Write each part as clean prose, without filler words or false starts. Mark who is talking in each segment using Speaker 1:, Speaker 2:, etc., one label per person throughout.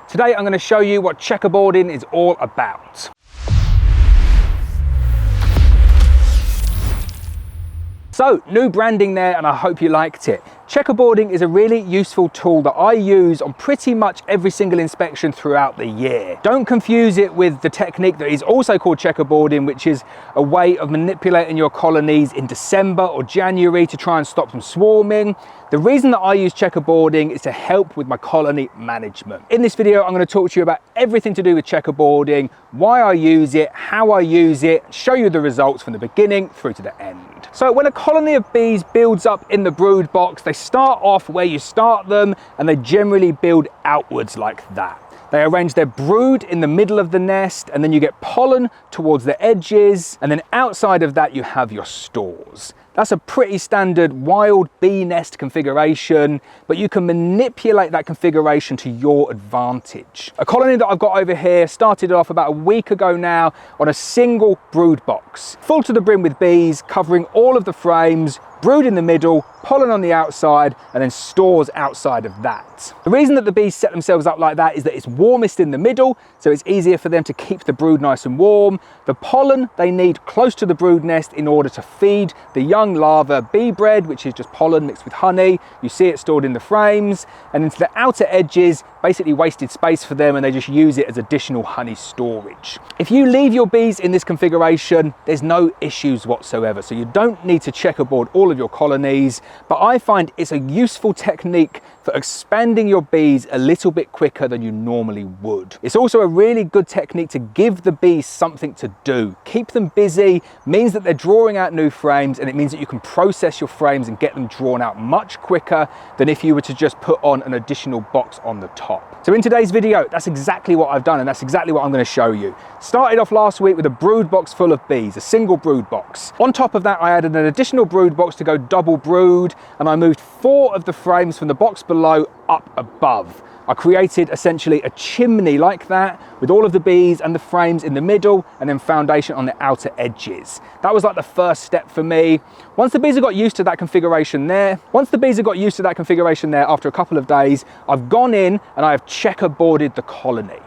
Speaker 1: Today I'm going to show you what checkerboarding is all about. So, new branding there, and I hope you liked it. Checkerboarding is a really useful tool that I use on pretty much every single inspection throughout the year. Don't confuse it with the technique that is also called checkerboarding, which is a way of manipulating your colonies in December or January to try and stop them swarming. The reason that I use checkerboarding is to help with my colony management. In this video, I'm going to talk to you about everything to do with checkerboarding, why I use it, how I use it, show you the results from the beginning through to the end. So when a colony of bees builds up in the brood box, they start off where you start them, and they generally build outwards like that. They arrange their brood in the middle of the nest, and then you get pollen towards the edges, and then outside of that you have your stores. That's a pretty standard wild bee nest configuration, but you can manipulate that configuration to your advantage. A colony that I've got over here started off about a week ago now on a single brood box, full to the brim with bees, covering all of the frames, brood in the middle, pollen on the outside, and then stores outside of that. The reason that the bees set themselves up like that is that it's warmest in the middle, so it's easier for them to keep the brood nice and warm. The pollen they need close to the brood nest in order to feed the young larva bee bread, which is just pollen mixed with honey. You see it stored in the frames, and into the outer edges, basically wasted space for them, and they just use it as additional honey storage. If you leave your bees in this configuration, there's no issues whatsoever, so you don't need to checkerboard all of your colonies, but I find it's a useful technique for expanding your bees a little bit quicker than you normally would. It's also a really good technique to give the bees something to do. Keep them busy means that they're drawing out new frames, and it means that you can process your frames and get them drawn out much quicker than if you were to just put on an additional box on the top. So in today's video, that's exactly what I've done, and that's exactly what I'm going to show you. Started off last week with a brood box full of bees, a single brood box. On top of that, I added an additional brood box to go double brood, and I moved 4 of the frames from the box below up above. I created essentially a chimney like that with all of the bees and the frames in the middle, and then foundation on the outer edges. That was like the first step for me. Once the bees have got used to that configuration there, after a couple of days, I've gone in and I have checkerboarded the colony.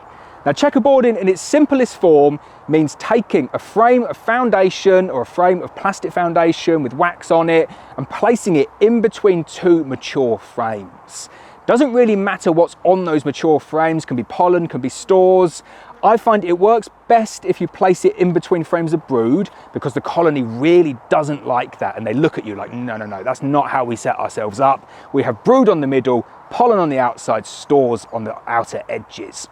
Speaker 1: Now, checkerboarding in its simplest form means taking a frame of foundation or a frame of plastic foundation with wax on it and placing it in between 2 mature frames. Doesn't really matter what's on those mature frames, can be pollen, can be stores. I find it works best if you place it in between frames of brood, because the colony really doesn't like that, and they look at you like, no, that's not how we set ourselves up. We have brood on the middle, pollen on the outside, stores on the outer edges.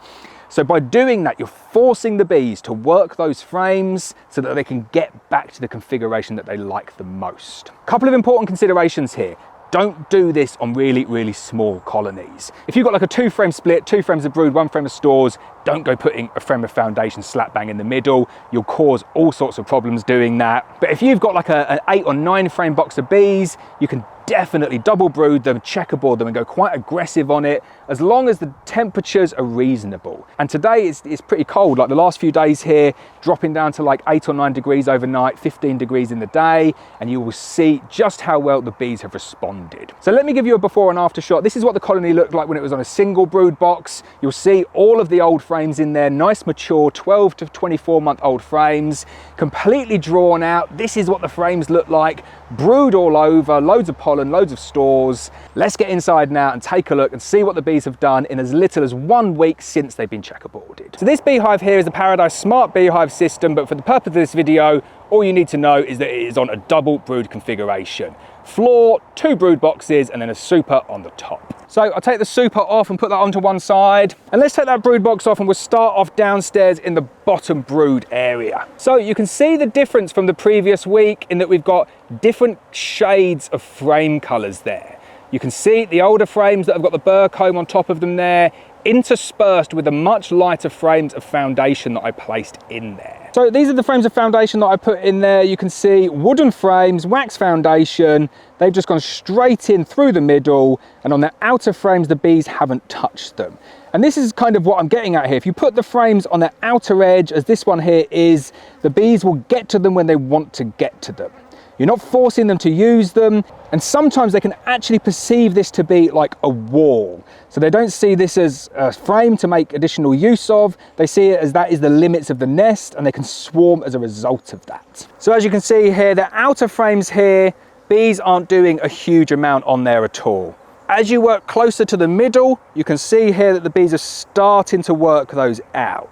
Speaker 1: So by doing that, you're forcing the bees to work those frames so that they can get back to the configuration that they like the most. A couple of important considerations here. Don't do this on really small colonies. If you've got like a 2-frame split, 2 frames of brood, 1 frame of stores, don't go putting a frame of foundation slap bang in the middle. You'll cause all sorts of problems doing that. But if you've got like an 8 or 9 frame box of bees, you can definitely double brood them, checkerboard them, and go quite aggressive on it, as long as the temperatures are reasonable. And today it's pretty cold, like the last few days here, dropping down to like 8 or 9 degrees overnight, 15 degrees in the day, and you will see just how well the bees have responded. So let me give you a before and after shot. This is what the colony looked like when it was on a single brood box. You'll see all of the old frames in there, nice mature 12 to 24 month old frames, completely drawn out. This is what the frames look like, brood all over, loads of pollen, loads of stores. Let's get inside now and take a look and see what the bees have done in as little as 1 week since they've been checkerboarded. So this beehive here is the Paradise Smart Beehive system, but for the purpose of this video, all you need to know is that it is on a double brood configuration. Floor, 2 brood boxes, and then a super on the top. So I'll take the super off and put that onto one side. And let's take that brood box off, and we'll start off downstairs in the bottom brood area. So you can see the difference from the previous week in that we've got different shades of frame colors there. You can see the older frames that have got the burr comb on top of them there, interspersed with the much lighter frames of foundation that I placed in there. So these are the frames of foundation that I put in there. You can see wooden frames, wax foundation. They've just gone straight in through the middle, and on the outer frames, the bees haven't touched them. And this is kind of what I'm getting at here. If you put the frames on the outer edge, as this one here is, the bees will get to them when they want to get to them. You're not forcing them to use them. And sometimes they can actually perceive this to be like a wall. So they don't see this as a frame to make additional use of. They see it as that is the limits of the nest, and they can swarm as a result of that. So as you can see here, the outer frames here, bees aren't doing a huge amount on there at all. As you work closer to the middle, you can see here that the bees are starting to work those out.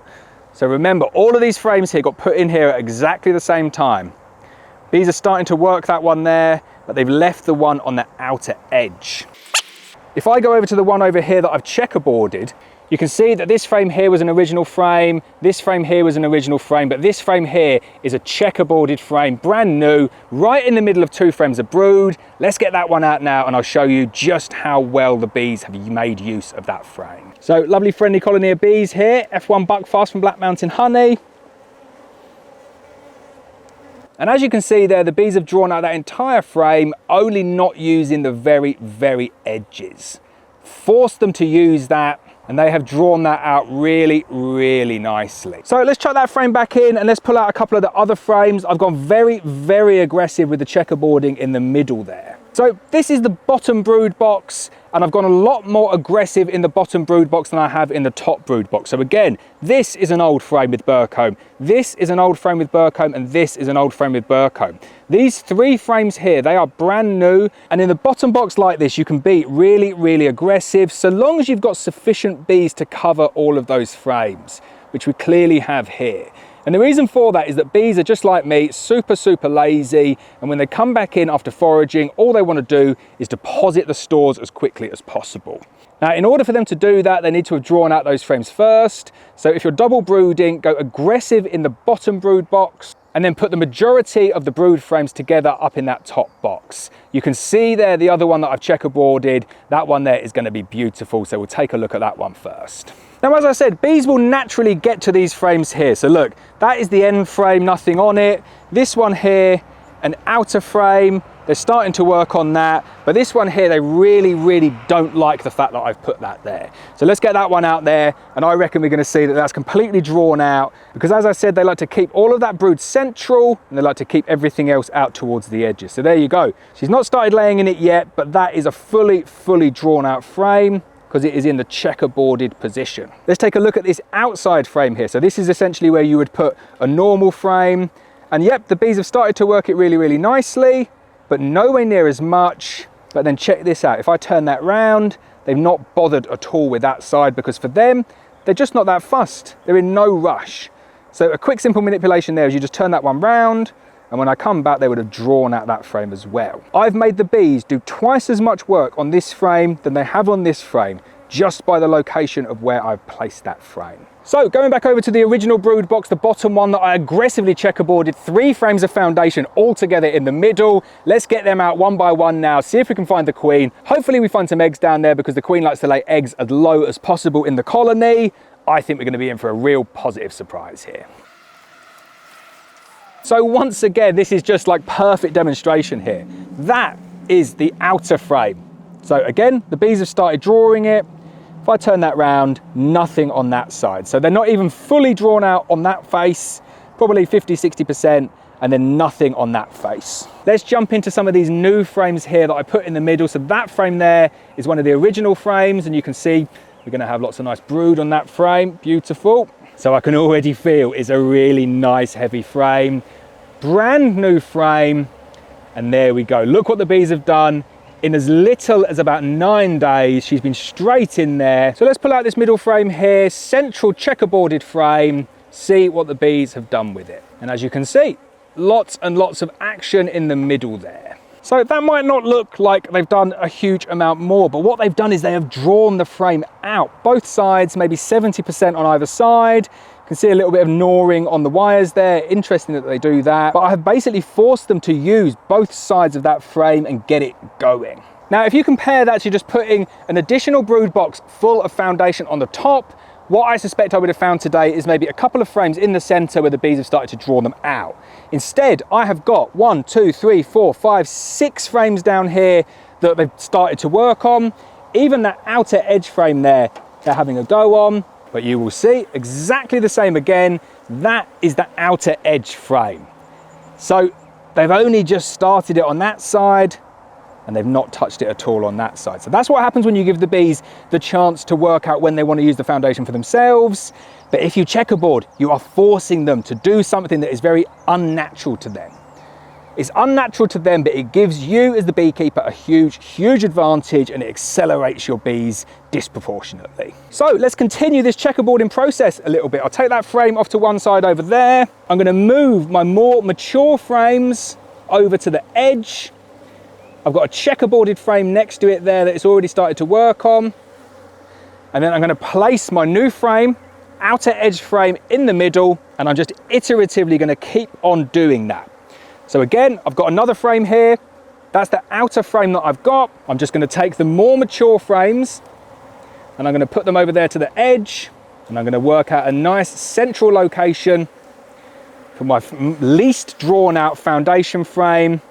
Speaker 1: So remember, all of these frames here got put in here at exactly the same time. Bees are starting to work that one there, but they've left the one on the outer edge. If I go over to the one over here that I've checkerboarded, you can see that this frame here was an original frame, this frame here was an original frame, but this frame here is a checkerboarded frame, brand new, right in the middle of 2 frames of brood. Let's get that one out now and I'll show you just how well the bees have made use of that frame. So lovely friendly colony of bees here, F1 Buckfast from Black Mountain Honey. And as you can see there, the bees have drawn out that entire frame, only not using the very, very edges. Force them to use that, and they have drawn that out really, really nicely. So let's chuck that frame back in and let's pull out a couple of the other frames. I've gone very, very aggressive with the checkerboarding in the middle there. So this is the bottom brood box, and I've gone a lot more aggressive in the bottom brood box than I have in the top brood box. So again, this is an old frame with burr comb, this is an old frame with burr comb, and this is an old frame with burr comb. These 3 frames here, they are brand new, and in the bottom box like this, you can be really, really aggressive, so long as you've got sufficient bees to cover all of those frames, which we clearly have here. And the reason for that is that bees are just like me, super, super lazy. And when they come back in after foraging, all they want to do is deposit the stores as quickly as possible. Now, in order for them to do that, they need to have drawn out those frames first. So if you're double brooding, go aggressive in the bottom brood box and then put the majority of the brood frames together up in that top box. You can see there the other one that I've checkerboarded. That one there is going to be beautiful. So we'll take a look at that one first. Now, as I said, bees will naturally get to these frames here. So look, that is the end frame, nothing on it. This one here, an outer frame, they're starting to work on that. But this one here, they really, really don't like the fact that I've put that there. So let's get that one out there. And I reckon we're going to see that that's completely drawn out, because as I said, they like to keep all of that brood central, and they like to keep everything else out towards the edges. So there you go. She's not started laying in it yet, but that is a fully, fully drawn out frame, because it is in the checkerboarded position. Let's take a look at this outside frame here. So this is essentially where you would put a normal frame. And yep, the bees have started to work it really, really nicely, but nowhere near as much. But then check this out. If I turn that round, they've not bothered at all with that side, because for them, they're just not that fussed. They're in no rush. So a quick, simple manipulation there is you just turn that one round, and when I come back, they would have drawn out that frame as well. I've made the bees do twice as much work on this frame than they have on this frame, just by the location of where I've placed that frame. So going back over to the original brood box, the bottom one that I aggressively checkerboarded, 3 frames of foundation all together in the middle. Let's get them out one by one now, see if we can find the queen. Hopefully we find some eggs down there, because the queen likes to lay eggs as low as possible in the colony. I think we're going to be in for a real positive surprise here. So once again, this is just like perfect demonstration here. That is the outer frame. So again, the bees have started drawing it. If I turn that round, nothing on that side. So they're not even fully drawn out on that face, probably 50, 60%, and then nothing on that face. Let's jump into some of these new frames here that I put in the middle. So that frame there is one of the original frames, and you can see we're going to have lots of nice brood on that frame. Beautiful. So I can already feel it's a really nice heavy frame. Brand new frame, and there we go. Look what the bees have done. In as little as about 9 days, she's been straight in there. So let's pull out this middle frame here, central checkerboarded frame, see what the bees have done with it. And as you can see, lots and lots of action in the middle there. So that might not look like they've done a huge amount more, but what they've done is they have drawn the frame out. Both sides, maybe 70% on either side. You can see a little bit of gnawing on the wires there. Interesting that they do that. But I have basically forced them to use both sides of that frame and get it going. Now, if you compare that to just putting an additional brood box full of foundation on the top, what I suspect I would have found today is maybe a couple of frames in the center where the bees have started to draw them out. Instead, I have got 1, 2, 3, 4, 5, 6 frames down here that they've started to work on. Even that outer edge frame there, they're having a go on. But you will see exactly the same again. That is the outer edge frame. So they've only just started it on that side and they've not touched it at all on that side. So that's what happens when you give the bees the chance to work out when they want to use the foundation for themselves. But if you checkerboard, you are forcing them to do something that is very unnatural to them. It's unnatural to them, but it gives you as the beekeeper a huge, huge advantage, and it accelerates your bees disproportionately. So let's continue this checkerboarding process a little bit. I'll take that frame off to one side over there. I'm going to move my more mature frames over to the edge. I've got a checkerboarded frame next to it there that it's already started to work on. And then I'm going to place my new frame, outer edge frame, in the middle, and I'm just iteratively going to keep on doing that. So again, I've got another frame here. That's the outer frame that I've got. I'm just going to take the more mature frames and I'm going to put them over there to the edge, and I'm going to work out a nice central location for my least drawn out foundation frame,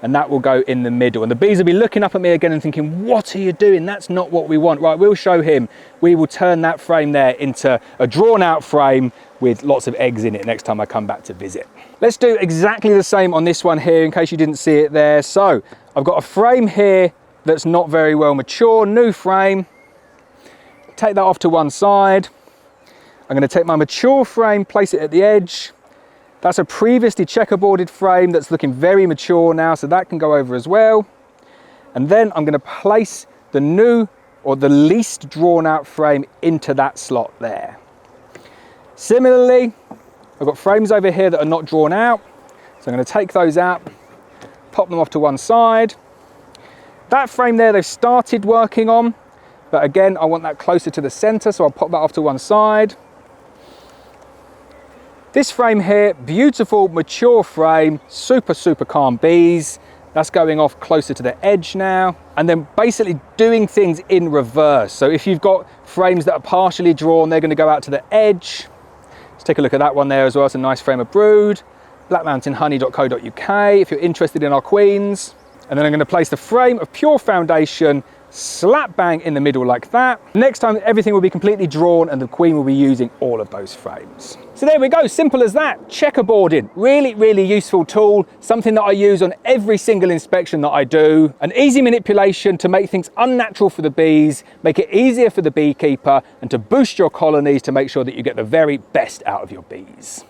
Speaker 1: and that will go in the middle. And the bees will be looking up at me again and thinking, what are you doing? That's not what we want. Right, we'll show him. We will turn that frame there into a drawn out frame with lots of eggs in it next time I come back to visit. Let's do exactly the same on this one here in case you didn't see it there. So I've got a frame here that's not very well mature, new frame. Take that off to one side. I'm going to take my mature frame, place it at the edge. That's a previously checkerboarded frame that's looking very mature now, so that can go over as well. And then I'm going to place the new or the least drawn out frame into that slot there. Similarly, I've got frames over here that are not drawn out, so I'm going to take those out, pop them off to one side. That frame there they've started working on, but again I want that closer to the center, so I'll pop that off to one side. This frame here, beautiful mature frame, super calm bees. That's going off closer to the edge now. And then basically doing things in reverse. So if you've got frames that are partially drawn, they're going to go out to the edge. Let's take a look at that one there as well. It's a nice frame of brood. blackmountainhoney.co.uk if you're interested in our queens. And then I'm going to place the frame of pure foundation slap bang in the middle like that. Next time everything will be completely drawn and the queen will be using all of those frames. So there we go, simple as that. Checkerboarding, really useful tool, something that I use on every single inspection that I do. An easy manipulation to make things unnatural for the bees, make it easier for the beekeeper, and to boost your colonies to make sure that you get the very best out of your bees.